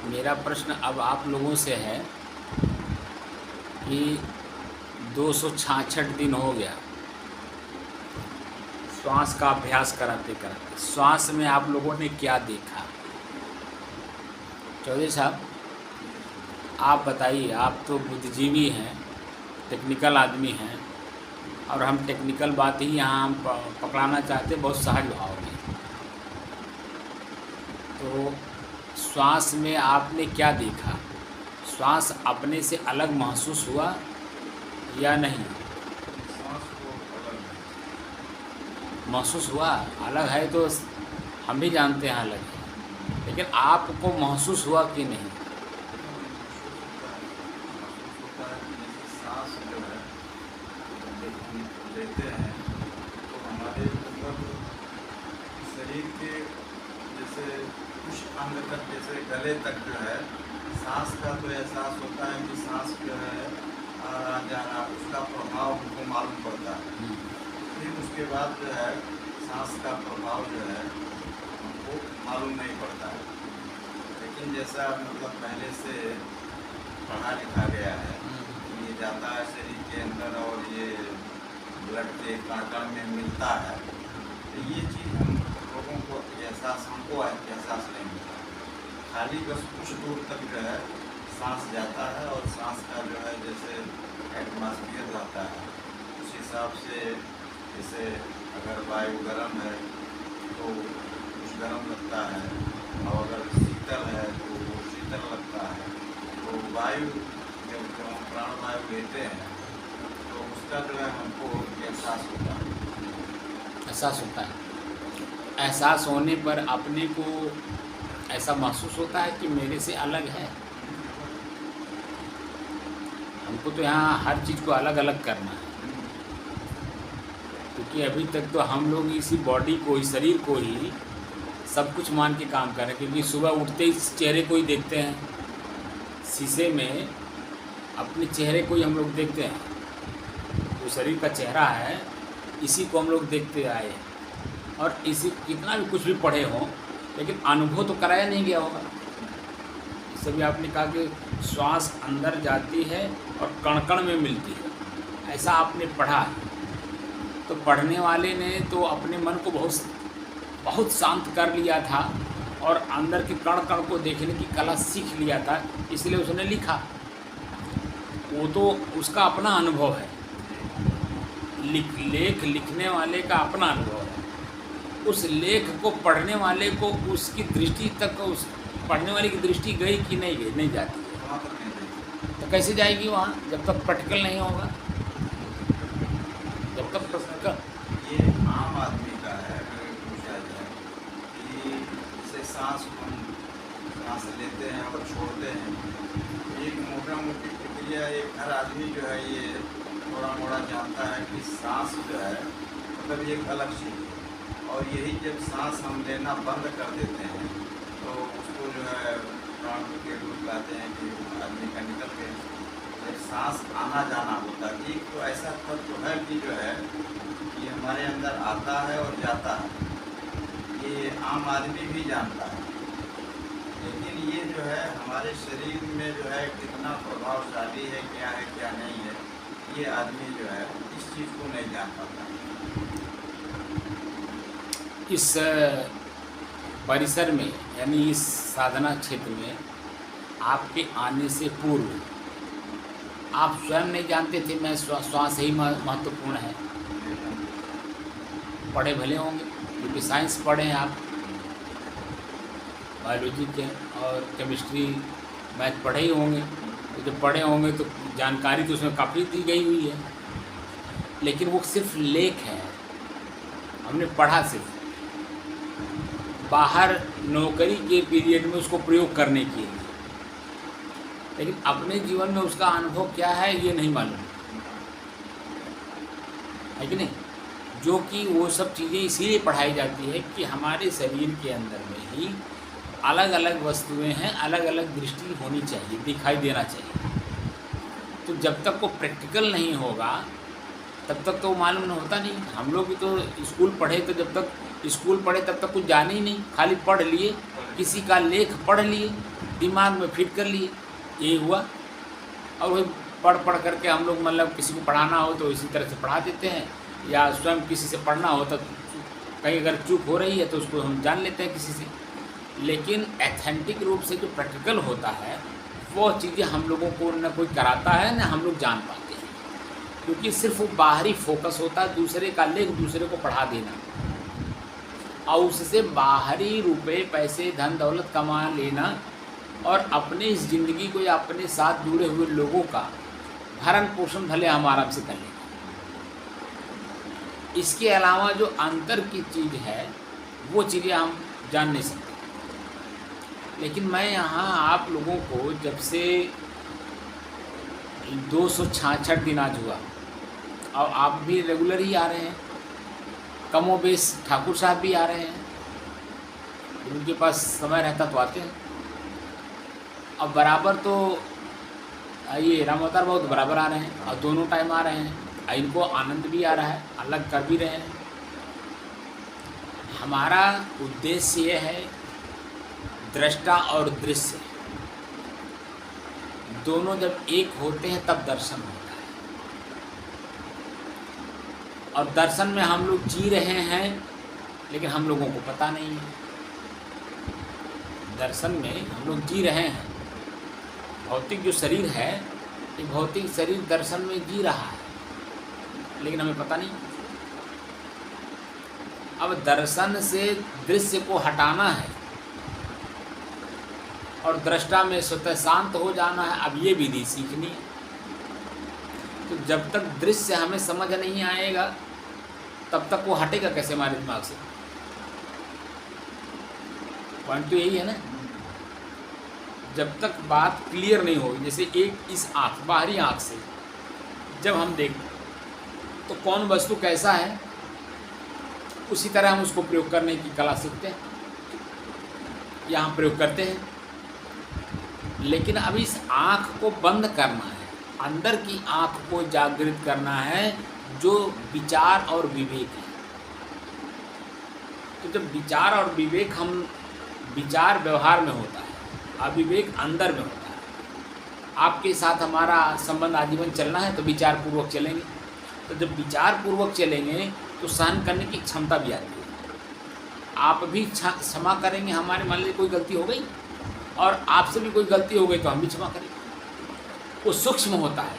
मेरा प्रश्न अब आप लोगों से है कि 266 दिन हो गया श्वास का अभ्यास कराते कराते, श्वास में आप लोगों ने क्या देखा? चौधरी साहब, आप बताइए। आप तो बुद्धिजीवी हैं, टेक्निकल आदमी हैं, और हम टेक्निकल बात ही यहाँ हम पकड़ाना चाहते, बहुत सहज भाव में। तो श्वास में आपने क्या देखा? श्वास अपने से अलग महसूस हुआ या नहीं? सांस को अलग महसूस हुआ। अलग है तो हम भी जानते हैं अलग है, लेकिन आपको महसूस हुआ कि नहीं? महसूस होता है कि जैसे सांस जो है जब हम लेते हैं तो हमारे मतलब शरीर के जैसे कुछ अंग तक, जैसे गले तक जो है सांस का तो एहसास होता है कि सांस जो है आ रहा जा रहा, उसका प्रभाव हमको मालूम पड़ता है। फिर उसके बाद जो है सांस का प्रभाव जो है हमको मालूम नहीं पड़ता है। लेकिन जैसा मतलब पहले से पढ़ा लिखा गया है, ये जाता है शरीर के अंदर और ये ब्लड के कण में मिलता है, तो ये चीज़ हम लोगों को एहसास, हमको एहसास नहीं मिलता। खाली बस कुछ दूर तक जो है सांस जाता है और सांस का जो है जैसे एटमॉस्फेयर रहता है उस हिसाब से, जैसे अगर वायु गर्म है तो कुछ गर्म लगता है, और अगर शीतल है तो वो शीतल लगता है। तो वायु जब हम प्राण वायु लेते हैं तो उसका जो है हमको एहसास होता है। एहसास होता है। एहसास होने पर अपने को ऐसा महसूस होता है कि मेरे से अलग है। हमको तो यहाँ हर चीज़ को अलग अलग करना है, क्योंकि अभी तक तो हम लोग इसी बॉडी को ही, शरीर को ही सब कुछ मान के काम कर रहे हैं। क्योंकि सुबह उठते ही चेहरे को ही देखते हैं, शीशे में अपने चेहरे को ही हम लोग देखते हैं। जो शरीर का चेहरा है इसी को हम लोग देखते आए हैं, और इसी कितना भी कुछ भी पढ़े हों, लेकिन अनुभव तो कराया नहीं गया होगा। इससे भी आपने कहा कि श्वास अंदर जाती है और कण कण में मिलती है, ऐसा आपने पढ़ा है। तो पढ़ने वाले ने तो अपने मन को बहुत शांत कर लिया था और अंदर के कण कण को देखने की कला सीख लिया था, इसलिए उसने लिखा। वो तो उसका अपना अनुभव है, लेख लिखने वाले का अपना अनुभव है। उस लेख को पढ़ने वाले को उसकी दृष्टि तक, उस पढ़ने वाले की दृष्टि गई कि नहीं गई? नहीं जाती है। वहाँ तक नहीं देखते। तो कैसे जाएगी वहाँ जब तक प्रैक्टिकल नहीं होगा? जब तक प्रैक्टिकल ये आम आदमी का है, अगर पूछा जाए कि जैसे सांस हम सांस लेते हैं और छोड़ते हैं, एक मोटा मोटी प्रक्रिया एक हर आदमी जो है ये थोड़ा मोड़ा जानता है कि सांस जो है मतलब एक अलग चीज़ है। और यही जब सांस हम लेना बंद कर देते हैं तो उसको जो है प्राण के रूप लाते हैं कि आदमी का निकल के जब सांस आना जाना होता है। एक तो ऐसा तत्व है कि जो है कि हमारे अंदर आता है और जाता है, ये आम आदमी भी जानता है। लेकिन ये जो है हमारे शरीर में जो है कितना प्रभावशाली है, क्या नहीं है, ये आदमी जो है इस चीज़ को नहीं जान पाता। इस परिसर में, यानी इस साधना क्षेत्र में आपके आने से पूर्व आप स्वयं नहीं जानते थे मैं श्वास ही महत्वपूर्ण है? पढ़े भले होंगे, क्योंकि साइंस पढ़े हैं आप, बायोलॉजी के और केमिस्ट्री मैथ पढ़े ही होंगे। तो जब पढ़े होंगे तो जानकारी तो उसमें काफ़ी दी गई हुई है, लेकिन वो सिर्फ लेख है, हमने पढ़ा सिर्फ। बाहर नौकरी के पीरियड में उसको प्रयोग करने के लिए, लेकिन अपने जीवन में उसका अनुभव क्या है ये नहीं मालूम है कि नहीं? जो कि वो सब चीज़ें इसीलिए पढ़ाई जाती है कि हमारे शरीर के अंदर में ही अलग अलग वस्तुएं हैं, अलग अलग दृष्टि होनी चाहिए, दिखाई देना चाहिए। तो जब तक वो प्रैक्टिकल नहीं होगा तब तक तो मालूम नहीं होता नहीं। हम लोग भी तो स्कूल पढ़े, तो जब तक स्कूल पढ़े तब तक कुछ जाने ही नहीं, खाली पढ़ लिए, किसी का लेख पढ़ लिए, दिमाग में फिट कर लिए, ये हुआ। और वही पढ़ करके हम लोग मतलब किसी को पढ़ाना हो तो इसी तरह से पढ़ा देते हैं, या स्वयं किसी से पढ़ना हो तो कहीं अगर चूक हो रही है तो उसको हम जान लेते हैं किसी से। लेकिन एथेंटिक रूप से जो प्रैक्टिकल होता है वो चीज़ें हम लोगों को न कोई कराता है न हम लोग जान पाते हैं, क्योंकि सिर्फ वो बाहरी फोकस होता है दूसरे का लेख दूसरे को पढ़ा देना, और उससे बाहरी रुपए पैसे धन दौलत कमा लेना और अपने इस ज़िंदगी को या अपने साथ जुड़े हुए लोगों का भरण पोषण भले हम आराम से कर लें। इसके अलावा जो अंतर की चीज़ है वो चीज़ें हम जान नहीं सकते। लेकिन मैं यहाँ आप लोगों को जब से 266 दिन आज हुआ और आप भी रेगुलर ही आ रहे हैं, कमोबेश ठाकुर साहब भी आ रहे हैं, उनके पास समय रहता तो आते हैं। अब बराबर तो ये राम अवतार बहुत बराबर आ रहे हैं और दोनों टाइम आ रहे हैं, इनको आनंद भी आ रहा है, अलग कर भी रहे हैं। हमारा उद्देश्य ये है दृष्टा और दृश्य दोनों जब एक होते हैं तब दर्शन होता है। और दर्शन में हम लोग जी रहे हैं लेकिन हम लोगों को पता नहीं है। दर्शन में हम लोग जी रहे हैं, भौतिक जो शरीर है ये भौतिक शरीर दर्शन में जी रहा है लेकिन हमें पता नहीं। अब दर्शन से दृश्य को हटाना है और दृष्टा में स्वतः शांत हो जाना है, अब ये विधि सीखनी है। तो जब तक दृश्य हमें समझ नहीं आएगा तब तक वो हटेगा कैसे हमारे दिमाग से? पॉइंट तो यही है ना। जब तक बात क्लियर नहीं होगी, जैसे एक इस आँख बाहरी आँख से जब हम देखते तो कौन वस्तु कैसा है उसी तरह हम उसको प्रयोग करने की कला सीखते हैं या हम प्रयोग करते हैं। लेकिन अब इस आँख को बंद करना है, अंदर की आँख को जागृत करना है जो विचार और विवेक है। तो जब विचार और विवेक विचार व्यवहार में होता है, अविवेक अंदर में होता है। आपके साथ हमारा संबंध आजीवन चलना है तो विचार पूर्वक चलेंगे, तो जब विचार पूर्वक चलेंगे तो सहन करने की क्षमता भी आती है। आप भी क्षमा करेंगे, हमारे मान लीजिए कोई गलती हो गई और आपसे भी कोई गलती हो गई तो हम भी क्षमा करेंगे। वो सूक्ष्म होता है,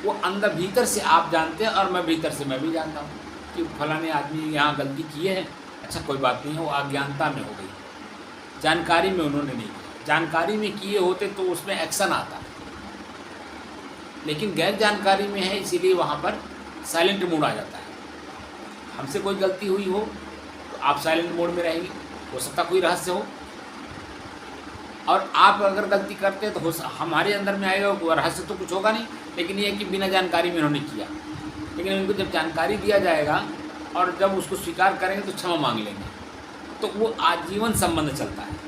वो अंदर भीतर से आप जानते हैं और मैं भीतर से मैं भी जानता हूँ कि फलाने आदमी यहाँ गलती किए हैं, अच्छा कोई बात नहीं है, वो अज्ञानता में हो गई, जानकारी में उन्होंने नहीं किया। जानकारी में किए होते तो उसमें एक्शन आता, लेकिन गैर जानकारी में है इसीलिए वहाँ पर साइलेंट मोड आ जाता है। हमसे कोई गलती हुई हो तो आप साइलेंट मोड में रहेंगे, हो सकता कोई रहस्य हो, और आप अगर गलती करते हैं तो हमारे अंदर में आएगा वो रहस्य तो कुछ होगा नहीं, लेकिन ये है कि बिना जानकारी में उन्होंने किया। लेकिन उनको जब जानकारी दिया जाएगा और जब उसको स्वीकार करेंगे तो क्षमा मांग लेंगे, तो वो आजीवन संबंध चलता है।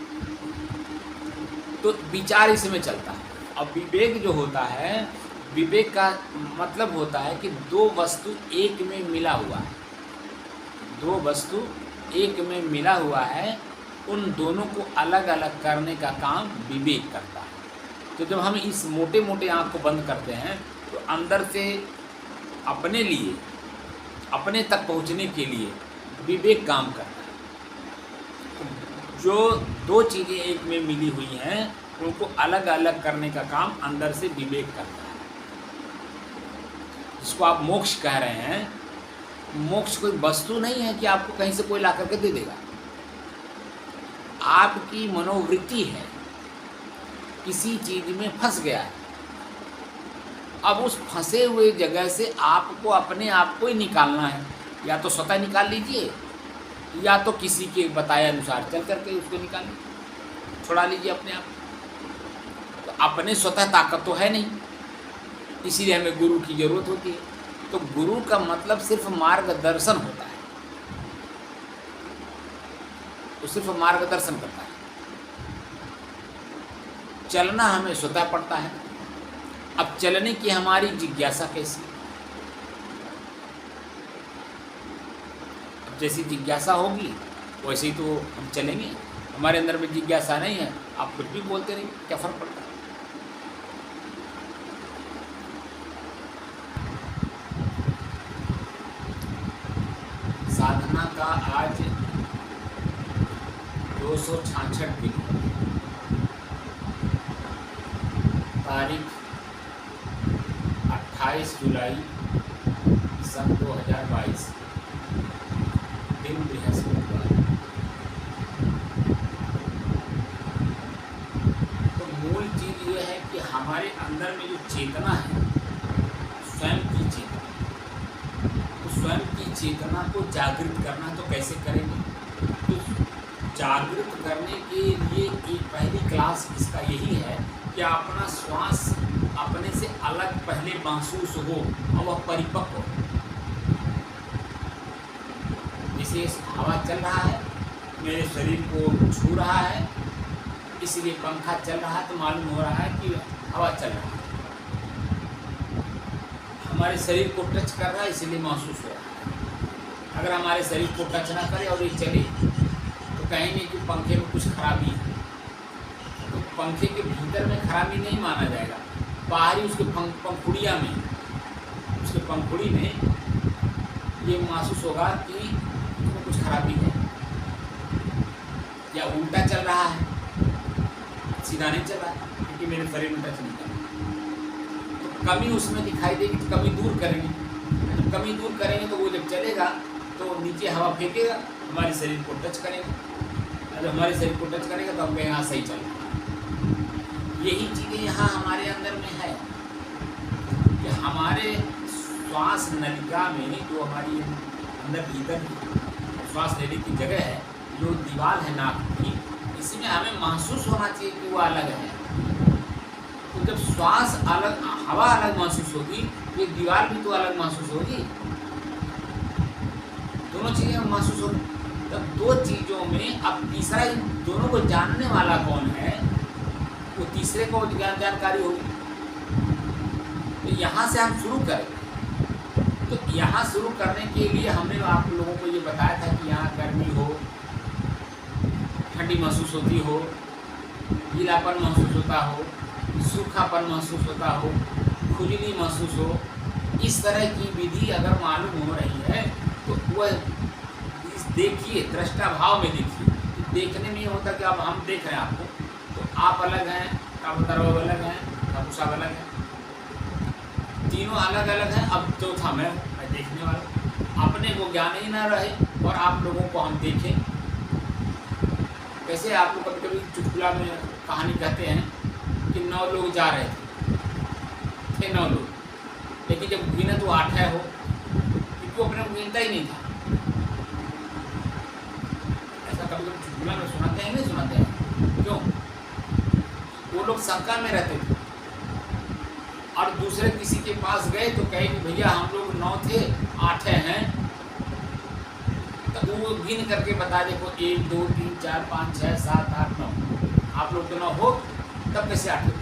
तो विचार इसमें चलता है। अब विवेक जो होता है, विवेक का मतलब होता है कि दो वस्तु एक में मिला हुआ है, दो वस्तु एक में मिला हुआ है, उन दोनों को अलग अलग करने का काम विवेक करता है। तो जब हम इस मोटे मोटे आँख को बंद करते हैं तो अंदर से अपने लिए, अपने तक पहुँचने के लिए विवेक काम करता है। जो दो चीज़ें एक में मिली हुई हैं उनको अलग अलग करने का काम अंदर से विवेक करता है, जिसको आप मोक्ष कह रहे हैं। मोक्ष कोई वस्तु नहीं है कि आपको कहीं से कोई ला करके दे देगा, आपकी मनोवृत्ति है, किसी चीज में फंस गया है। अब उस फंसे हुए जगह से आपको अपने आप को ही निकालना है, या तो स्वतः निकाल लीजिए या तो किसी के बताए अनुसार चल करके उसको निकाल लीजिए, छुड़ा लीजिए अपने आप। तो अपने स्वतः ताकत तो है नहीं, इसीलिए हमें गुरु की जरूरत होती है। तो गुरु का मतलब सिर्फ मार्गदर्शन होता है, वो सिर्फ मार्गदर्शन करता है। चलना हमें स्वतः पड़ता है। अब चलने की हमारी जिज्ञासा कैसी? अब जैसी जिज्ञासा होगी वैसे ही तो हम चलेंगे, हमारे अंदर में जिज्ञासा नहीं है, आप कुछ भी बोलते रहिए, क्या फ़र्क पड़ता है। साधना का आज 266 दिन, तारीख 28 जुलाई सन 2022, दिन बृहस्पतिवार। तो मूल चीज़ ये है कि हमारे अंदर में जो चेतना है, स्वयं की चेतना, तो स्वयं की चेतना को जागृत करना तो कैसे करेंगे। तो जागृत करने के लिए एक पहली क्लास इसका यही है कि अपना श्वास अपने से अलग पहले महसूस हो और वह परिपक्व हो। जैसे हवा चल रहा है, मेरे शरीर को छू रहा है, इसलिए पंखा चल रहा है तो मालूम हो रहा है कि हवा चल रहा है। हमारे शरीर को टच कर रहा है इसलिए महसूस हो रहा है। अगर हमारे शरीर को टच ना करे और ये चले तो कहेंगे कि पंखे में कुछ खराबी है। तो पंखे के भीतर में खराबी नहीं माना जाएगा, बाहरी उसके पंखुड़िया में, उसके पंखुड़ी में ये महसूस होगा कि इसमें कुछ खराबी है, या उल्टा चल रहा है, सीधा नहीं चल रहा है क्योंकि मेरे शरीर में टच नहीं कर रहा। तो कमी उसमें दिखाई देगी तो कमी दूर करेंगे। जब कमी दूर करेंगे तो वो जब चलेगा तो नीचे हवा फेंकेगा, हमारे शरीर को टच करेगा। जब हमारे शरीर को टच करेगा तो हम कहेंगे हाँ सही चल रहा है। यही चीज़ें यहाँ हमारे अंदर में है कि हमारे श्वास नलिका में जो हमारी अंदर भीतर श्वास लेने की जगह है, जो दीवार है नाक की, इसमें हमें महसूस होना चाहिए कि वो अलग है। तो जब श्वास अलग, हवा अलग महसूस होगी, ये दीवार भी तो अलग महसूस होगी, दोनों चीज़ें महसूस होगी। तब दो चीज़ों में अब तीसरा, इन दोनों को जानने वाला कौन है, वो तीसरे को जानकारी होगी। तो यहाँ से हम शुरू करें। तो यहाँ शुरू करने के लिए हमने आप लोगों को ये बताया था कि यहाँ गर्मी हो, ठंडी महसूस होती हो, गीलापन महसूस होता हो, सूखापन महसूस होता हो, खुजली महसूस हो। इस तरह की विधि अगर मालूम हो रही है तो वह देखिए, दृष्टा भाव में देखिए। तो देखने में ये होता कि अब हम देख रहे हैं आपको, तो आप अलग हैं, काबूतरबाब अलग हैं, काबूसाब अलग हैं, तीनों अलग अलग हैं। अब चौथा मैं देखने वाला, अपने को ज्ञान ही ना रहे और आप लोगों को हम देखें। कैसे आप लोग कभी कभी चुटकुला में कहानी कहते हैं कि 9 लोग जा रहे थे 9 लोग, लेकिन जब गिने तो 8 हो, क्योंकि वो अपने को गिनता ही नहीं था। ऐसा कभी कभी चुटकुला में सुनाते हैं, नहीं सुनाते हैं? क्यों? वो लोग शंका में रहते थे और दूसरे किसी के पास गए तो कहे कि भैया हम लोग 9 थे, 8 हैं। तो वो गिन करके बता, देखो 1 2 3 4 5 6 7 8 9, आप लोग तो 9 हो, तब कैसे 8 हो?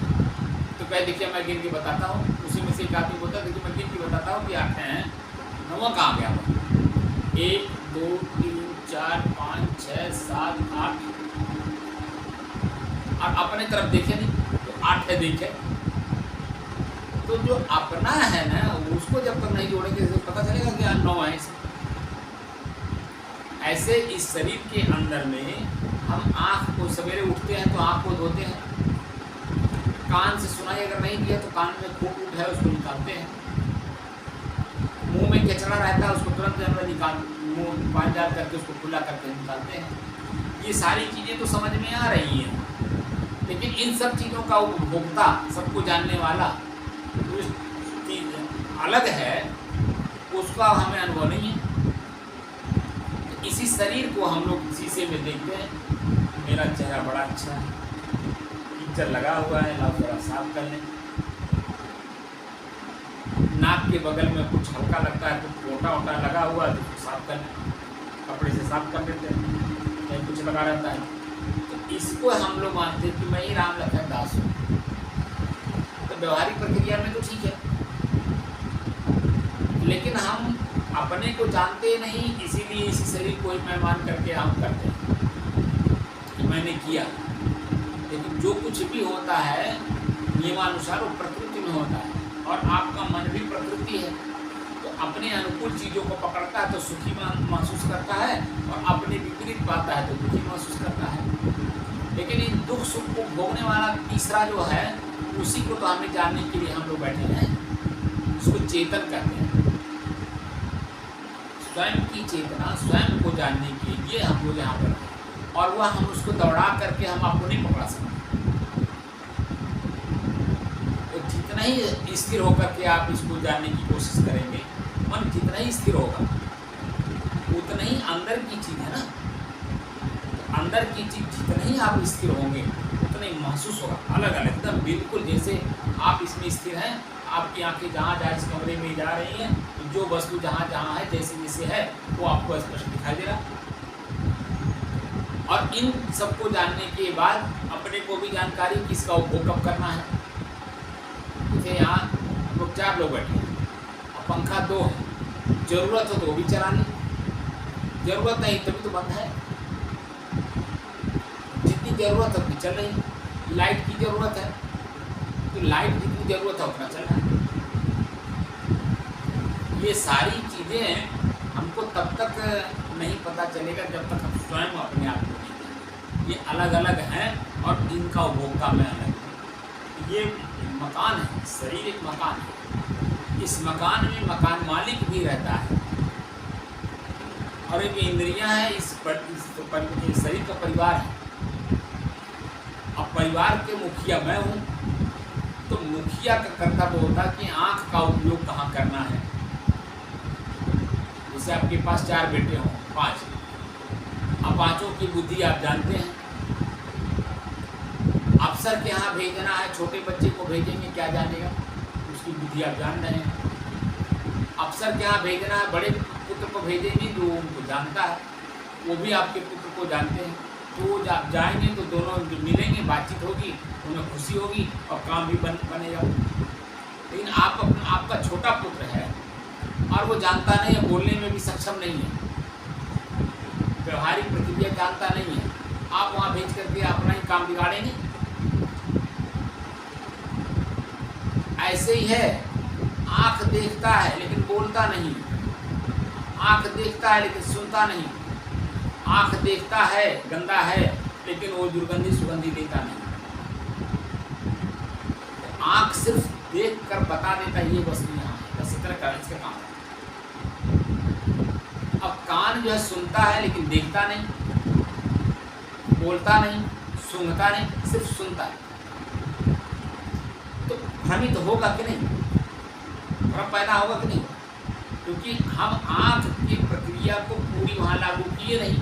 तो कहे देखिए मैं गिन के बताता हूँ। उसी में से एक आदमी बोलता देखिए मैं गिन के बताता हूँ कि 8 हैं। 9वां कहाँ गया? 1 2 3 4 5 6 7 8, और अपने तरफ देखे नहीं तो 8 है देखे। तो जो अपना है ना, उसको जब तक नहीं जोड़ेंगे तो पता चलेगा कि 9 है। ऐसे इस शरीर के अंदर में हम आँख को, सवेरे उठते हैं तो आँख को धोते हैं, कान से सुनाई अगर नहीं दिया तो कान में खोट उठ है उसको निकालते हैं, मुंह में कचरा रहता है उसको तुरंत अंदर मुँह पानी डाल करके उसको खुला करके निकालते हैं। ये सारी चीज़ें तो समझ में आ रही हैं, लेकिन इन सब चीज़ों का उपभोक्ता, सबको जानने वाला अलग है, उसका हमें अनुभव नहीं है। इसी शरीर को हम लोग शीशे में देखते हैं, मेरा चेहरा बड़ा अच्छा है, पिक्चर लगा हुआ है, लाओ थोड़ा साफ कर लें। नाक के बगल में कुछ हल्का लगता है, कुछ मोटा मोटा लगा हुआ है तो उसको साफ कर लें, कपड़े से साफ कर देते हैं, कहीं कुछ लगा रहता है तो इसको हम लोग मानते हैं कि मैं ही राम लखन दास हूँ। तो व्यवहारिक प्रक्रिया में तो ठीक है, लेकिन हम अपने को जानते नहीं, इसीलिए इसी शरीर को ही मैं मान करके हम करते हैं। मैंने किया, लेकिन जो कुछ भी होता है नियमानुसार वो प्रकृति में होता है, और आपका मन भी प्रकृति है, तो अपने अनुकूल चीज़ों को पकड़ता है तो सुखी महसूस करता है, और अपने विपरीत पाता है तो दुखी महसूस करता है। लेकिन इन दुख सुख को भोगने वाला तीसरा जो है, उसी को तो हमें जानने के लिए हम लोग बैठे हैं, उसको चेतन कहते हैं। स्वयं की चेतना, स्वयं को जानने के लिए हम लोग यहाँ पर हैं, और वह हम उसको दौड़ा करके हम आपको नहीं पकड़ा सकते। तो जितना ही स्थिर होकर के आप इसको जानने की कोशिश करेंगे, मन जितना ही स्थिर होगा उतना ही अंदर की चीज़ है ना, अंदर की चीज़ जितना ही आप स्थिर होंगे उतना ही महसूस होगा अलग अलग एकदम, बिल्कुल जैसे आप इसमें स्थिर हैं, आपकी आंखें जहाँ जहाँ इस कमरे में जा रही हैं, तो जो वस्तु जहाँ जहाँ है जैसे जैसे है वो आपको स्पष्ट दिखाई दे रहा। और इन सबको जानने के बाद अपने को भी जानकारी किसका उपभोग कब करना है। जैसे यहाँ लोग 4 लोग बैठे हैं और पंखा 2 है, ज़रूरत हो तो वो भी चलानी, ज़रूरत नहीं तभी तो बंद है। जितनी ज़रूरत है उतनी चल रही, लाइट की ज़रूरत है तो लाइट जितनी ज़रूरत है उतना चल रहा है। ये सारी चीज़ें हमको तब तक नहीं पता चलेगा जब तक हम स्वयं अपने आप को नहीं जानें। ये अलग अलग हैं और इनका उपभोक्ता में अलग है। ये मकान है, शरीर एक मकान है, इस मकान में मकान मालिक भी रहता है, और एक इंद्रियां हैं, इस शरीर का परिवार है। अब परिवार के मुखिया मैं हूँ, तो मुखिया का कर्तव्य होता है कि आँख का उपयोग कहाँ करना है। जैसे आपके पास 4 बेटे हों, 5, अब 5 की बुद्धि आप जानते हैं। अफसर के यहाँ भेजना है, छोटे बच्चे को भेजेंगे, क्या जानेगा, उसकी बुद्धि आप जान रहे हैं। अफसर के यहाँ भेजना है, बड़े पुत्र को भेजेंगे जो उनको जानता है, वो भी आपके पुत्र को जानते हैं, तो आप जाएंगे तो दोनों मिलेंगे, बातचीत होगी, उन्हें खुशी होगी और काम भी बनेगा। लेकिन आपका छोटा पुत्र है और वो जानता नहीं है, बोलने में भी सक्षम नहीं है, व्यवहारिक प्रक्रिया जानता नहीं है, आप वहाँ भेज करके अपना ही काम बिगाड़ेंगे। ऐसे ही है, आँख देखता है लेकिन बोलता नहीं, आँख देखता है लेकिन सुनता नहीं, आँख देखता है गंदा है लेकिन वो दुर्गंधी सुगंधी देता नहीं। आँख सिर्फ देख कर बता देता है ये वस्तु यहाँ है, बस इतना कर इसका काम है। अब कान जो है सुनता है लेकिन देखता नहीं, बोलता नहीं, सूंघता नहीं, सिर्फ सुनता है। तो भ्रमित होगा कि नहीं, भ्रम पैदा होगा कि नहीं, क्योंकि हम आँख की प्रक्रिया को पूरी वहाँ लागू किए नहीं।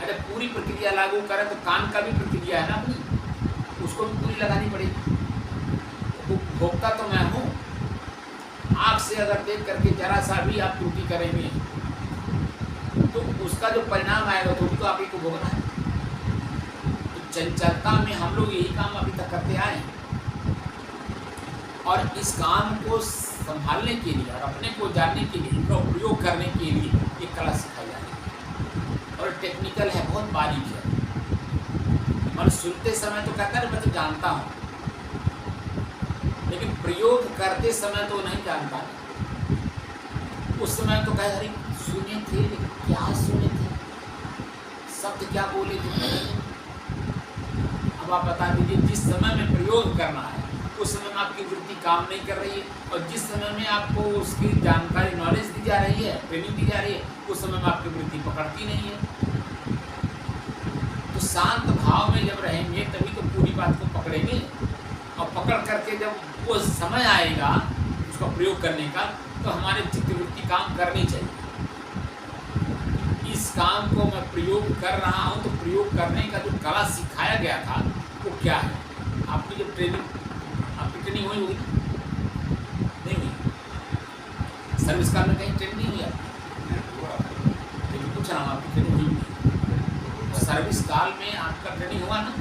अगर पूरी प्रक्रिया लागू करें तो कान का भी प्रक्रिया है ना अपनी, उसको भी पूरी लगानी पड़ेगी। उपभोक्ता तो मैं हूँ, आँख से अगर देख करके जरा सा भी आप त्रुटि करेंगे तो उसका जो परिणाम आएगा तो भी तो आप ही को भोगना है। तो चंचलता में हम लोग यही काम अभी तक करते आए हैं, और इस काम को संभालने के लिए और अपने को जानने के लिए, इनका उपयोग करने के लिए एक कला सिखाई जा रही है, और टेक्निकल है, बहुत बारीक है। मन सुनते समय तो कहता है मैं तो जानता हूँ, लेकिन प्रयोग करते समय तो नहीं जानता। उस समय तो कहे अरे सुने थे, लेकिन क्या सुने थे, शब्द क्या बोले थे। अब आप बता दीजिए, जिस समय में प्रयोग करना है उस समय में आपकी वृत्ति काम नहीं कर रही है, और जिस समय में आपको उसकी जानकारी नॉलेज दी जा रही है, ट्रेनिंग दी जा रही है, उस समय में आपकी वृत्ति पकड़ती नहीं है। तो शांत भाव में जब रहेंगे तभी तो पूरी बात को पकड़ेंगे, और पकड़ करके जब वो समय आएगा उसका प्रयोग करने का, तो हमारे चित्तवृत्ति काम करनी चाहिए। इस काम को मैं प्रयोग कर रहा हूँ, तो प्रयोग करने का जो कला सिखाया गया था वो क्या है। आपकी जो ट्रेनिंग, आपकी ट्रेनिंग हुई होगी नहीं हुई, सर्विस काल में कहीं ट्रेनिंग नहीं हुई आपकी, लेकिन पूछ रहा हूँ आपकी ट्रेनिंग हुई नहीं। सर्विस काल में आपका ट्रेनिंग हुआ ना,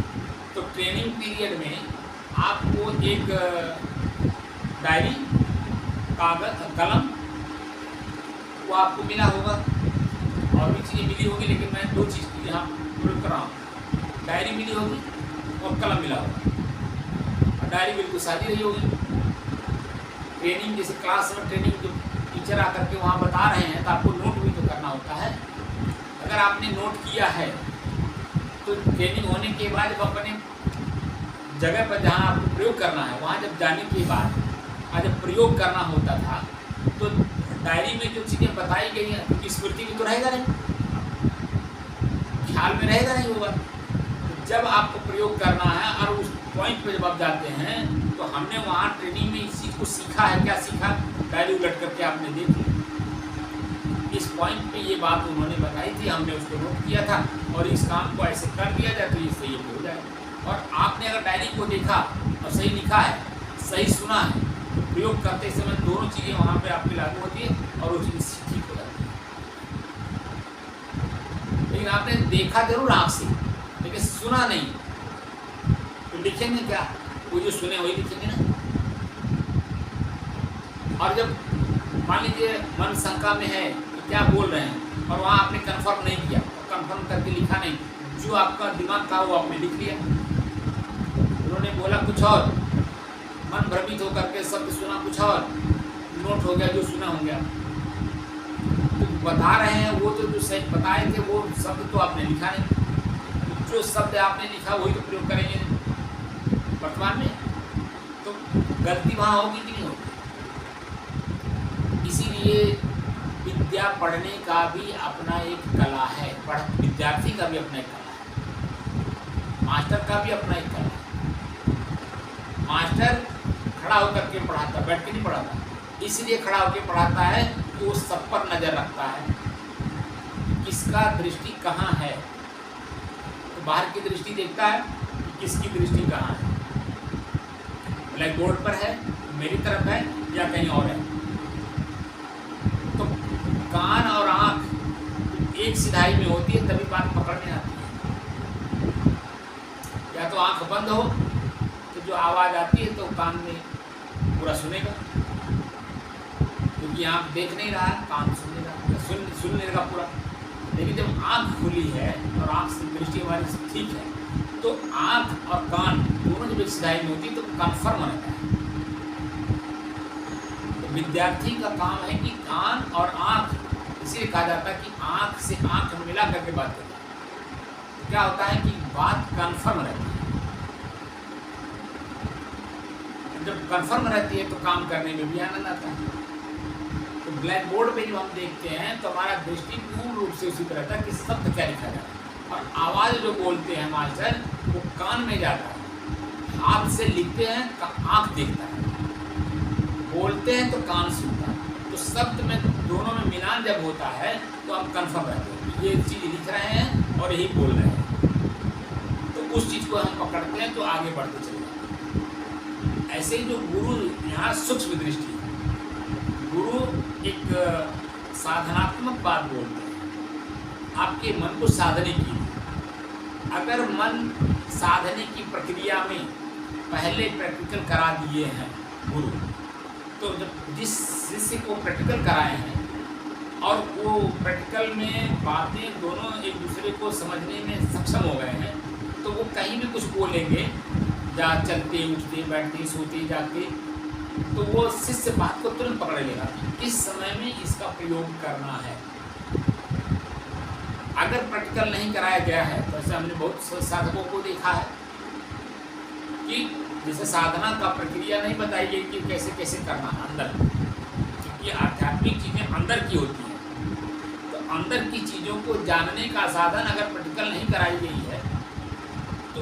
तो ट्रेनिंग पीरियड में आपको एक डायरी, कागज, कलम वो आपको मिला होगा, और भी चीज़ें मिली होगी, लेकिन मैं 2 चीज़ यहाँ प्रयोग कर रहा हूँ। डायरी मिली होगी और कलम मिला होगा, और डायरी बिल्कुल सादी रही होगी। ट्रेनिंग जैसे क्लास में ट्रेनिंग जो टीचर आकर के वहाँ बता रहे हैं तो आपको नोट भी तो करना होता है। अगर आपने नोट किया है तो ट्रेनिंग होने के बाद जब अपने जगह पर जहाँ आपको प्रयोग करना है वहाँ जब जाने के बाद जब प्रयोग करना होता था तो डायरी में जो चीज़ें बताई गई हैं क्योंकि स्मृति में तो रहेगा नहीं, ख्याल में रहेगा नहीं होगा। जब आपको प्रयोग करना है और उस पॉइंट पे जब आप जाते हैं तो हमने वहाँ ट्रेनिंग में इस चीज़ को सीखा है। क्या सीखा? डायरी उलट करके आपने देख लिया, इस पॉइंट पे ये बात उन्होंने बताई थी, हमने उसको नोट किया था और इस काम को ऐसे कर दिया जाए तो इससे ये हो जाए। और आपने अगर डायरी को देखा और सही लिखा है, सही सुना है, तो प्रयोग करते समय दोनों चीज़ें वहाँ पे आपकी लागू होती है और वो चीज़ ठीक हो जाती है। लेकिन आपने देखा जरूर आँख से, लेकिन सुना नहीं, तो लिखेंगे क्या? वो जो सुने वही लिखेंगे ना। और जब मान लीजिए मन शंका में है कि क्या बोल रहे हैं और वहाँ आपने कंफर्म नहीं किया, कंफर्म करके लिखा नहीं, जो आपका दिमाग था वो आपने लिख लिया। उन्होंने बोला कुछ और, मन भ्रमित होकर के शब्द सुना कुछ और, नोट हो गया, जो सुना हो गया। तो बता रहे हैं वो तो जो सही बताए थे वो शब्द तो आपने लिखा नहीं, जो शब्द आपने लिखा वही तो प्रयोग करेंगे वर्तमान में, तो गलती वहाँ होगी कि नहीं होगी। इसीलिए विद्या पढ़ने का भी अपना एक कला है, विद्यार्थी का भी अपना एक कला है, मास्टर का भी अपना एक कला है। मास्टर खड़ा होकर के पढ़ाता, बैठ के नहीं पढ़ाता, इसलिए खड़ा होकर पढ़ाता है कि वो सब पर नज़र रखता है, किसका दृष्टि कहाँ है। तो बाहर की दृष्टि देखता है कि किसकी दृष्टि कहाँ है, ब्लैक बोर्ड पर है, मेरी तरफ है या कहीं और है। तो कान और आँख एक सिधाई में होती है तभी बात पकड़ने आती है। या तो आँख बंद हो तो जो आवाज़ आती है तो कान में पूरा सुनेगा, क्योंकि आँख देख नहीं रहा है, कान सुनेगा, सुन लेगा पूरा। लेकिन जब आँख खुली है और आँख से दृष्टि हमारी ठीक है तो आँख और कान दोनों जब एक सिधाई में होती है तो कन्फर्म रहता है। तो विद्यार्थी का काम है कि कान और आँख, इसीलिए कहा जाता है कि आँख से आँख मिला करके बात करता है। तो क्या होता है कि बात कन्फर्म रहती है। जब कन्फर्म रहती है तो काम करने में भी आनंद आता है। तो ब्लैक बोर्ड पे जब हम देखते हैं तो हमारा दृष्टि पूर्ण रूप से उसी पर रहता है कि शब्द क्या लिखा जाए, और आवाज़ जो बोलते हैं मास्टर वो कान में जाता है, हाथ से लिखते हैं आँख देखता है, बोलते हैं तो कान सुनता है। तो शब्द में दोनों में मिलान जब होता है तो हम कन्फर्म रहते हैं ये चीज़ लिख रहे हैं और यही बोल रहे हैं। तो उस चीज़ को हम पकड़ते हैं तो आगे बढ़ते चले जाते हैं। ऐसे ही जो गुरु यहाँ सूक्ष्म दृष्टि है, गुरु एक साधनात्मक बात बोलते हैं, आपके मन को साधने की। अगर मन साधने की प्रक्रिया में पहले प्रैक्टिकल करा दिए हैं गुरु, तो जब जिस शिष्य को प्रैक्टिकल कराए हैं और वो प्रैक्टिकल में बातें दोनों एक दूसरे को समझने में सक्षम हो गए हैं, तो वो कहीं भी कुछ बोलेंगे, जहाँ चलते उठते बैठते सोते जाते, तो वो शिष्य बात को तुरंत पकड़ लेगा किस समय में इसका प्रयोग करना है। अगर प्रैक्टिकल नहीं कराया गया है तो ऐसे हमने बहुत साधकों को देखा है कि जैसे साधना का प्रक्रिया नहीं बताई गई कि कैसे कैसे करना है अंदर, क्योंकि आध्यात्मिक चीज़ें अंदर की होती हैं। तो अंदर की चीज़ों को जानने का साधन अगर प्रैक्टिकल नहीं कराई गई है तो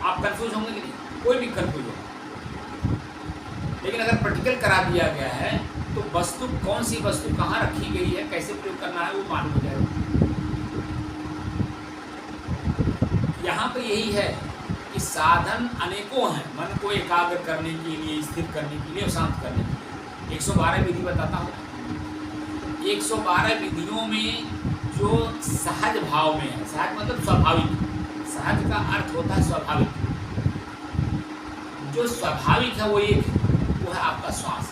आप कंफ्यूज होंगे कि नहीं, कोई भी कंफ्यूज होगा। लेकिन अगर प्रैक्टिकल करा दिया गया है तो वस्तु कौन सी वस्तु कहाँ रखी गई है, कैसे प्रयोग करना है, वो मालूम हो जाएगा। यहाँ पर यही है कि साधन अनेकों हैं मन को एकाग्र करने के लिए, स्थिर करने के लिए और शांत करने के लिए। 112 विधि बताता हूँ। 112 विधियों में जो सहज भाव में है, सहज मतलब स्वाभाविक, सहज का अर्थ होता है स्वाभाविक। जो स्वाभाविक है वो एक, वो है आपका श्वास।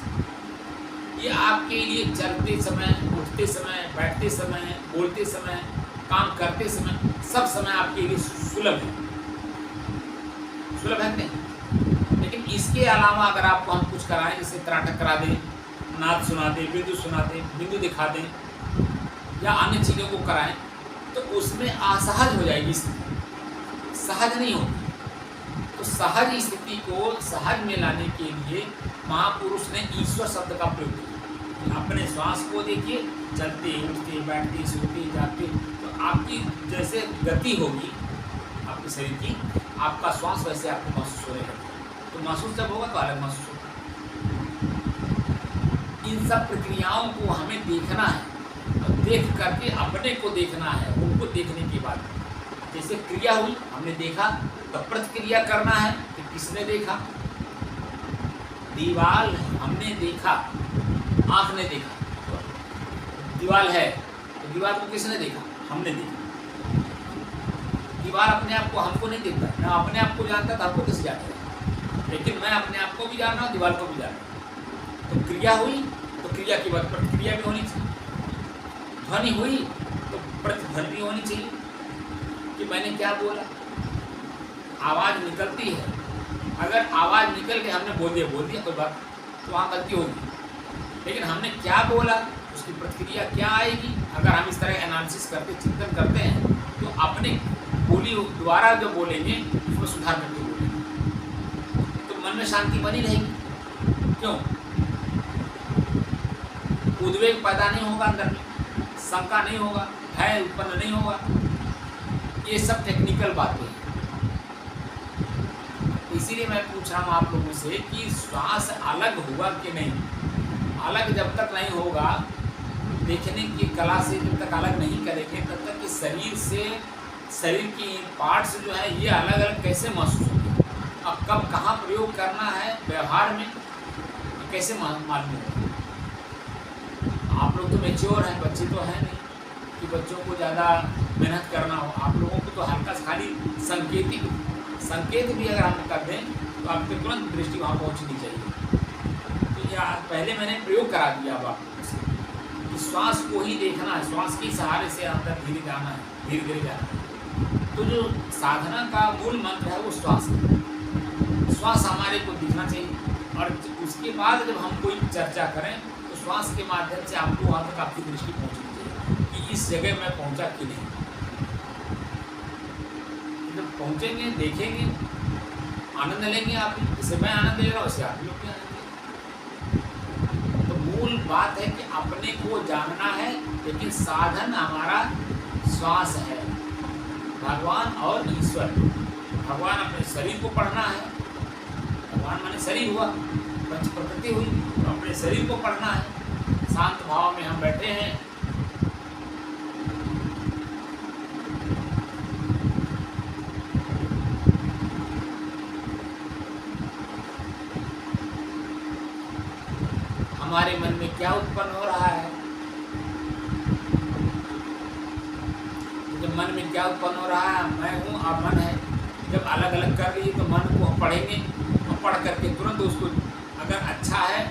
ये आपके लिए चलते समय, उठते समय, बैठते समय, बोलते समय काम करते समय सब समय आपके लिए सुलभ है, सुलभ है कि नहीं। लेकिन इसके अलावा अगर आपको हम कुछ कराएं, जैसे त्राटक करा दें, नाद सुना दें, बिंदु सुना दें, बिंदु दिखा दें या अन्य चीज़ों को कराएं, तो उसमें असहज हो जाएगी स्थिति, सहज नहीं होगी। तो सहज स्थिति को सहज में लाने के लिए महापुरुष ने ईश्वर शब्द का प्रयोग किया। अपने श्वास को देखिए, चलते उठते बैठते सोते जागते, तो आपकी जैसे गति होगी आपके शरीर की, आपका श्वास वैसे आपको महसूस होने लगेगा। तो महसूस जब होगा तो अलग महसूस होगा। इन सब प्रक्रियाओं को हमें देखना है, और देख करके अपने को देखना है। उनको देखने के बाद जैसे क्रिया हुई, हमने देखा, तो प्रतिक्रिया करना है कि किसने देखा। दीवाल हमने देखा, आँख ने देखा, दीवाल है तो दीवार को किसने देखा, हमने देखा। दीवार अपने आप को हमको नहीं देखता, मैं अपने आप को जानता था, हमको किसे जानता है, लेकिन मैं अपने आप को भी जान रहा हूँ, दीवार को भी जान रहा हूँ। तो क्रिया हुई तो क्रिया के बाद प्रतिक्रिया भी होनी चाहिए। ध्वनि हुई तो प्रतिध्वनि भी होनी चाहिए कि मैंने क्या बोला। आवाज़ निकलती है, अगर आवाज़ निकल के हमने बोल दिया कोई बात, तो वहाँ गलती होगी। लेकिन हमने क्या बोला, उसकी प्रतिक्रिया क्या आएगी। अगर हम इस तरह एनालिसिस करते, चिंतन करते हैं, तो अपने बोली दोबारा जो बोलेंगे उसमें सुधार करके बोलेंगे, तो मन में शांति बनी रहेगी। क्यों? उद्वेग पैदा नहीं होगा, अंदर में शंका नहीं होगा, भय उत्पन्न नहीं होगा। ये सब टेक्निकल बातें हैं। इसीलिए मैं पूछ रहा हूँ आप लोगों से कि श्वास अलग हुआ कि नहीं। अलग जब तक नहीं होगा, देखने की कला से जब तक अलग नहीं करेंगे, तब तक कि शरीर से, शरीर की पार्ट्स जो है ये अलग अलग कैसे महसूस होंगे। अब कब कहाँ प्रयोग करना है व्यवहार में, कैसे मालूम होगा। आप लोग तो मैच्योर हैं, बच्चे तो हैं नहीं कि बच्चों को ज़्यादा मेहनत करना हो। आप लोगों को तो हल्का खाली संकेत भी अगर हम कर दें तो आपकी तुरंत दृष्टि वहाँ पहुँचनी चाहिए। तो या पहले मैंने प्रयोग करा दिया अब आपको से कि श्वास को ही देखना है, श्वास के सहारे से अंदर धीरे जाना है, धीरे धीरे जाना है। तो जो साधना का मूल मंत्र है वो श्वास है। श्वास हमारे को दिखना चाहिए, और उसके बाद जब हम कोई चर्चा करें तो श्वास के माध्यम से आपको वहाँ तक आपकी दृष्टि पहुँचनी चाहिए कि इस जगह मैं पहुँचा कि नहीं। जब पहुँचेंगे, देखेंगे, आनंद लेंगे। आप जैसे मैं आनंद ले रहा हूँ, वैसे आप लोग भी आनंद लेंगे। तो मूल बात है कि अपने को जानना है, लेकिन साधन हमारा श्वास है, भगवान और ईश्वर। भगवान अपने शरीर को पढ़ना है, भगवान माने शरीर हुआ, पंच प्रकृति हुई, तो अपने शरीर को पढ़ना है। शांत भाव में हम बैठे हैं, हमारे मन में क्या उत्पन्न हो रहा है। जब मन में क्या उत्पन्न हो रहा है, मैं हूँ, आप मन है। जब अलग अलग कर लिए तो मन को हम पढ़ेंगे, और पढ़ करके तुरंत उसको, अगर अच्छा है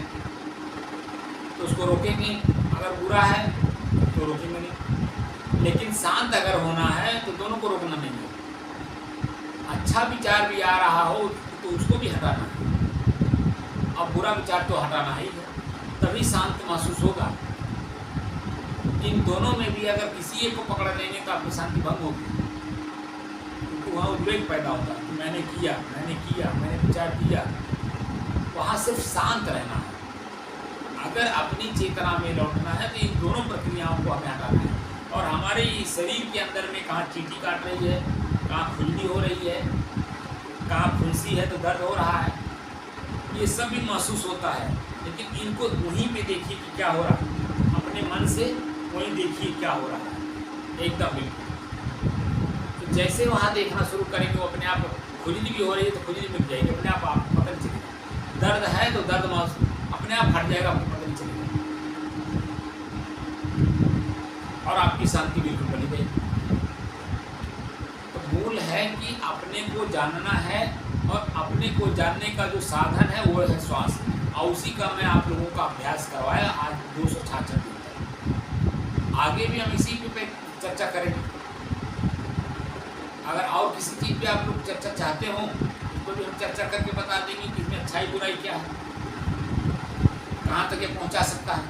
तो उसको रोकेंगे, अगर बुरा है तो रोकेंगे नहीं। लेकिन शांत अगर होना है तो दोनों को रोकना नहीं है। अच्छा विचार भी आ रहा हो तो उसको भी हटाना है, और बुरा विचार तो हटाना ही है, तभी शांत महसूस होगा। इन दोनों में भी अगर किसी एक को पकड़ लेंगे तो आपकी शांति भंग होगी, क्योंकि वहाँ उद्वेग पैदा होता है कि मैंने किया, मैंने विचार किया। वहाँ सिर्फ शांत रहना है। अगर अपनी चेतना में लौटना है तो इन दोनों प्रक्रियाओं को हमें हटाना है। और हमारे शरीर के अंदर में कहाँ चींटी काट रही है, कहाँ खुजली हो रही है, कहाँ फुंसी है तो दर्द हो रहा है, ये सब भी महसूस होता है। लेकिन इनको वहीं पे देखिए कि क्या हो रहा है, अपने मन से वहीं देखिए क्या हो रहा है, एकदम बिल्कुल। तो जैसे वहाँ देखना शुरू करेंगे, वो अपने आप, खुजली भी हो रही है तो खुजली मिट जाएगी, अपने आप पता नहीं चलेगा। दर्द है तो दर्द अपने आप हट जाएगा, आपको पता नहीं चलेगा, और आपकी शांति बिल्कुल बनी रहेगी। तो मूल है कि अपने को जानना है, और अपने को जानने का जो साधन है वो है श्वास। और उसी का मैं आप लोगों का अभ्यास करवाया आज 266 दिन तक। आगे भी हम इसी पे चर्चा करेंगे। अगर और किसी चीज़ पे आप लोग चर्चा चाहते हो तो भी हम चर्चा करके बता देंगे कि इसमें अच्छाई बुराई क्या है, कहाँ तक ये पहुँचा सकता है।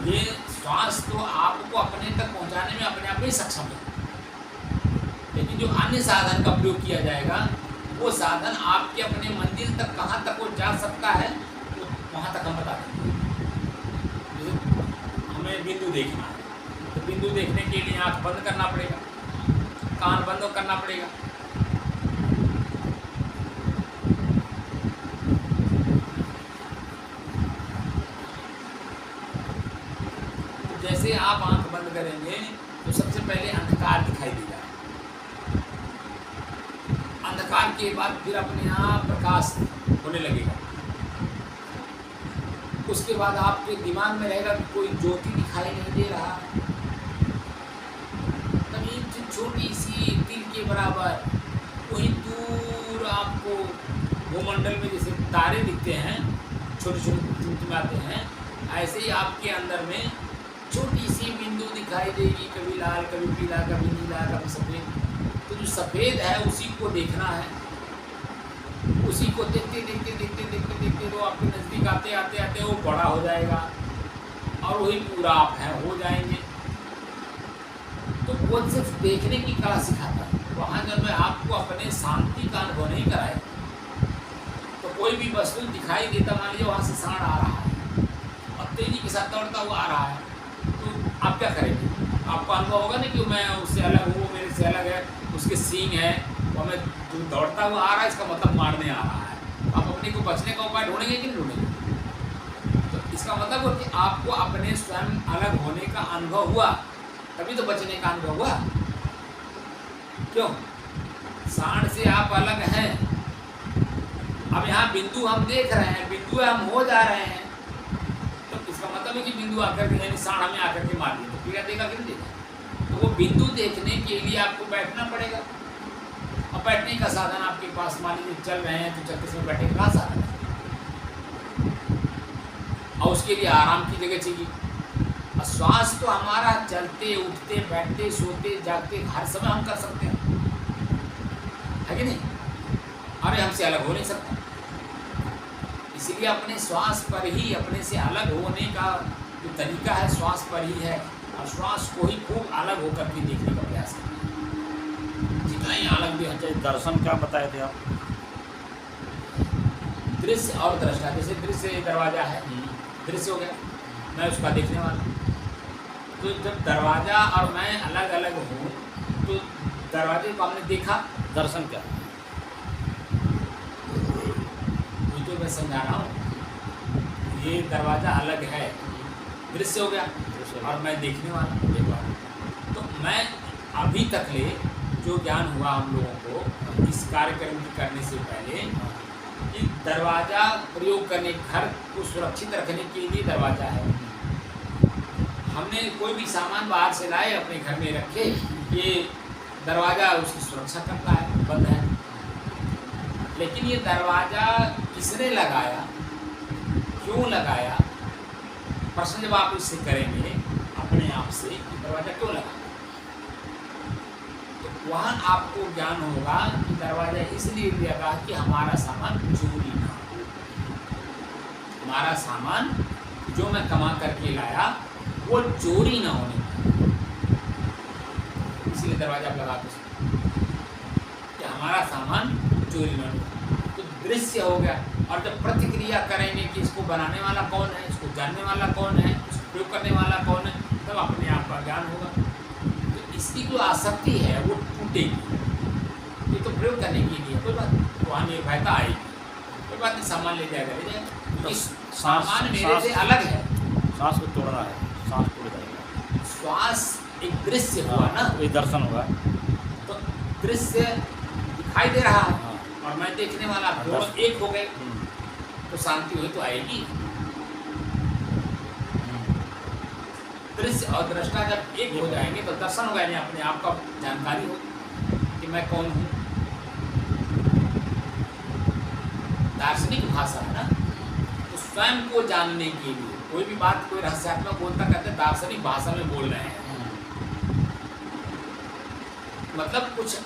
ये श्वास तो आपको अपने तक पहुँचाने में अपने आप ही सक्षम है, लेकिन जो अन्य साधन का प्रयोग किया जाएगा वो साधन आपके अपने मंजिल तक कहाँ तक वो जा सकता है तो वहाँ तक हम बता देंगे। जैसे हमें बिंदु देखना है तो बिंदु देखने के लिए आँख बंद करना पड़ेगा, कान बंद करना पड़ेगा। तो जैसे आप आँख बंद करेंगे तो सबसे पहले अंधकार दिखाई देगा, अंधकार के बाद फिर अपने आप प्रकाश होने लगेगा। उसके बाद आपके दिमाग में रहेगा कि कोई ज्योति दिखाई नहीं दे रहा, तभी छोटी सी तिल के बराबर वहीं दूर आपको भूमंडल में जैसे तारे दिखते हैं, छोटे छोटे टिमटिमाते हैं, ऐसे ही आपके अंदर में छोटी सी बिंदु दिखाई देगी, कभी लाल कभी पीला कभी नीला कभी सफ़ेद। तो जो सफ़ेद है उसी को देखना है, उसी को देखते देखते देखते देखते देखते वो आपके नज़दीक आते आते आते वो बड़ा हो जाएगा और वही पूरा आप हैं हो जाएंगे। तो वो सिर्फ देखने की कला सिखाता है। वहाँ जब मैं आपको अपने शांति का अनुभव नहीं कराए तो कोई भी वस्तु दिखाई देता, मान लीजिए वहाँ से सांड आ रहा है और तेजी के साथ दौड़ता हुआ आ रहा है, तो आप क्या करेंगे? आपको अनुभव होगा ना कि मैं उससे अलग हूँ, मेरे से अलग है, उसके सींग है और मैं जो दौड़ता हुआ आ रहा है इसका मतलब मारने आ रहा है। आप अपने को बचने का उपाय ढूंढेंगे कि नहीं ढूंढेंगे? तो इसका मतलब है कि आपको अपने स्वयं अलग होने का अनुभव हुआ, तभी तो बचने का अनुभव हुआ। क्यों? सांड से आप अलग हैं। अब यहाँ बिंदु हम देख रहे हैं, बिंदु हम हो जा रहे हैं, तो इसका मतलब है कि बिंदु आकर के यानी सांड हमें आकर के मार दिया तो पीड़ा देगा कि नहीं देगा? तो वो बिंदु देखने के लिए आपको बैठना पड़ेगा, और बैठने का साधन आपके पास मान लीजिए चल रहे हैं तो चलते समय बैठने का साधन है, और उसके लिए आराम की जगह चाहिए। और श्वास तो हमारा चलते उठते बैठते सोते जागते हर समय हम कर सकते हैं, है कि नहीं? अरे हमसे अलग हो नहीं सकता। इसलिए अपने श्वास पर ही अपने से अलग होने का जो तरीका है श्वास पर ही है, और श्वास को ही खूब अलग होकर के देखने का प्रयास करें, जितना ही अलग भी अच्छा, दर्शन क्या बताए थे आप? दृश्य और दृष्टा। जैसे दृश्य दरवाजा है, दृश्य हो गया, मैं उसका देखने वाला हूँ। तो जब दरवाजा और मैं अलग अलग हूँ तो दरवाजे को हमने देखा, दर्शन क्या? ये तो मैं समझा रहा हूँ, ये दरवाजा अलग है, दृश्य हो गया, और मैं देखने वाला देखा। तो मैं अभी तक ले जो ज्ञान हुआ हम लोगों को इस कार्यक्रम करने से पहले कि दरवाज़ा प्रयोग करने, घर को सुरक्षित रखने के लिए दरवाज़ा है। हमने कोई भी सामान बाहर से लाए अपने घर में रखे, ये दरवाज़ा उसकी सुरक्षा करता है, बंद है। लेकिन ये दरवाज़ा किसने लगाया, क्यों लगाया, प्रश्न जब आप इससे करेंगे अपने आप से कि दरवाज़ा क्यों लगा, तो वहाँ आपको ज्ञान होगा कि दरवाज़ा इसलिए लगा कि हमारा सामान चोरी ना हो। हमारा सामान जो मैं कमा करके लाया वो चोरी ना होने पाए, इसलिए दरवाज़ा आप लगा कि हमारा सामान चोरी ना हो। तो दृश्य हो गया, और जब प्रतिक्रिया करेंगे कि इसको बनाने वाला कौन है, इसको जानने वाला कौन है, इसको प्रयोग करने वाला कौन है, तब अपने आप का ज्ञान होगा। तो इसकी जो आसक्ति है वो टूटेगी। ये तो प्रयोग करने के लिए कोई बात, वहाँ निर्भयता आएगी, कोई बात नहीं, सामान ले जाएगा ले जाएगा। तो सामान मेरे से अलग है, सांस को तोड़ना है, सांस टूट जाएगा। श्वास एक दृश्य हुआ ना, ये दर्शन होगा। तो दृश्य दिखाई दे रहा है हाँ। और मैं देखने वाला, दोनों एक हो गए तो शांति हुई तो आएगी। दृश्य और दृष्टा जब एक हो जाएंगे तो दर्शन होगा, यानी अपने आप का जानकारी हो कि मैं कौन हूँ। दार्शनिक भाषा है ना, तो स्वयं को जानने के लिए कोई भी बात कोई रहस्यात्मक बोलता कहते दार्शनिक भाषा में बोल रहे हैं, मतलब कुछ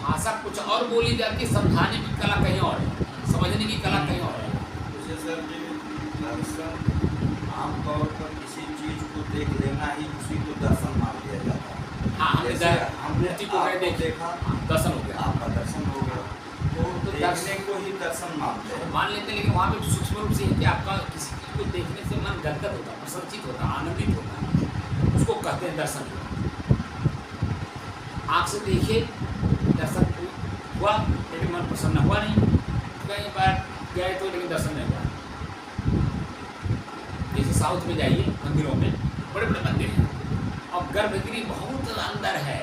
भाषा कुछ और बोली जाती है, समझाने की कला कहीं और है, समझने की कला कहीं और है। जैसे सर जी दर्शन आमतौर पर किसी चीज को देख लेना ही उसी को दर्शन मान लिया जाता है। हाँ, हमने जैसे हमने मूर्ति को गए आपको देखा, दर्शन हो गया, आपका दर्शन हो गया, तो देखने को ही दर्शन मानते हैं। मान लेते हैं, लेकिन वहाँ पे सूक्ष्म रूप से है कि आपका किसी चीज को देखने से मन गदगद होता है, प्रसन्नचित होता है, आनंदित होता है, उसको कहते हैं दर्शन। आँख से देखे दर्शन हुआ लेकिन मन प्रसन्न हुआ नहीं, कई बार गए तो लेकिन दर्शन नहीं हुआ। जैसे साउथ में जाइए, मंदिरों में बड़े बड़े मंदिर हैं और गर्भगृह बहुत अंदर है,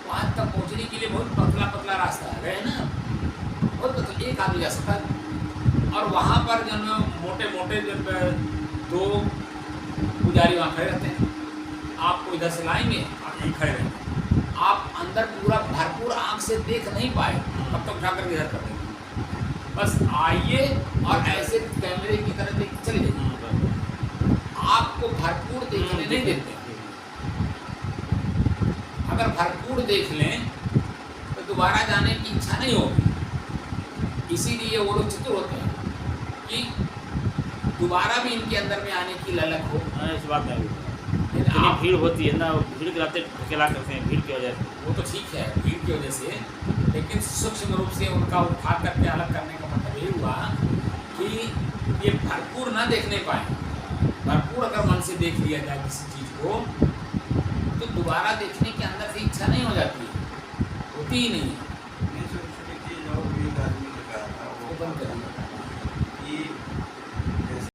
वहाँ तक पहुँचने के लिए बहुत पतला पतला रास्ता है, गए ना, बहुत पतला, एक आदमी जा सकता है। और वहाँ पर जब मोटे मोटे जब 2 पुजारी वहाँ खड़े रहते हैं, आपको इधर से लाएंगे, आप यहीं खड़े रहेंगे, आप अंदर पूरा भरपूर आँख से देख नहीं पाए, तब तक उठा कर इधर कर देंगे, बस आइए और ऐसे कैमरे की तरह देख के चले जाइए, आपको भरपूर देखने नहीं देते। अगर भरपूर देख लें तो दोबारा जाने की इच्छा नहीं होगी। इसीलिए वो लोग चतुर होते हैं कि दोबारा भी इनके अंदर में आने की ललक हो। इस बात में लेकिन इतनी आप भीड़ होती है ना, भीड़ के रास्ते अकेला करते हैं भीड़ की वजह से। वो तो ठीक है भीड़ की वजह से, लेकिन सूक्ष्म रूप से उनका उठा करके अलग करने का मतलब ये हुआ कि ये भरपूर ना देखने पाए। भरपूर अगर मन से देख लिया जाए किसी चीज़ को तो दोबारा देखने के अंदर से इच्छा नहीं हो जाती है, होती ही नहीं है।